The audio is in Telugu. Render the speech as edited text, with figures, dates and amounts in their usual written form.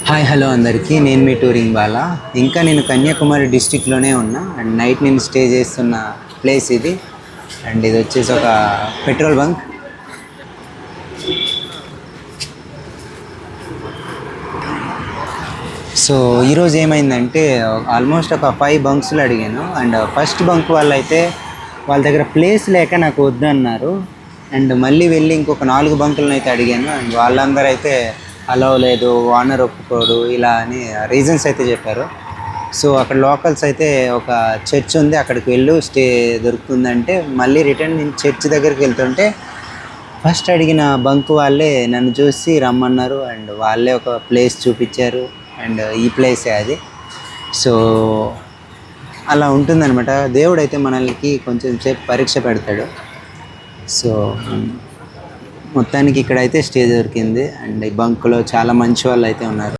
హాయ్ హలో అందరికీ, నేను మీ టూరింగ్ బాలా. ఇంకా నేను కన్యాకుమారి డిస్టిక్లోనే ఉన్నా అండ్ నైట్ నేను స్టే చేస్తున్న ప్లేస్ ఇది. అండ్ ఇది వచ్చేసి ఒక పెట్రోల్ బంక్. సో ఈరోజు ఏమైందంటే ఆల్మోస్ట్ ఒక 5 బంక్స్లు అడిగాను. అండ్ ఫస్ట్ బంక్ వాళ్ళైతే వాళ్ళ దగ్గర ప్లేస్ లేక నాకు వద్దన్నారు. అండ్ మళ్ళీ వెళ్ళి ఇంకొక 4 బంకులను అయితే అడిగాను. అండ్ వాళ్ళందరూ అయితే అలౌ లేదు, ఓనర్ ఒప్పుకోడు, ఇలా అని రీజన్స్ అయితే చెప్పారు. సో అక్కడ లోకల్స్ అయితే ఒక చర్చ్ ఉంది, అక్కడికి వెళ్ళు స్టే దొరుకుతుందంటే మళ్ళీ రిటర్న్ నేను చర్చ్ దగ్గరికి వెళ్తుంటే ఫస్ట్ అడిగిన బంక్ వాళ్ళే నన్ను చూసి రమ్మన్నారు. అండ్ వాళ్ళే ఒక ప్లేస్ చూపించారు. అండ్ ఈ ప్లేసే అది. సో అలా ఉంటుందన్నమాట. దేవుడు అయితే మనల్ని కొంచెం సేపు పరీక్ష పెడతాడు. సో మొత్తానికి ఇక్కడైతే స్టే దొరికింది. అండ్ ఈ బంకులో చాలా మంచి వాళ్ళు అయితే ఉన్నారు.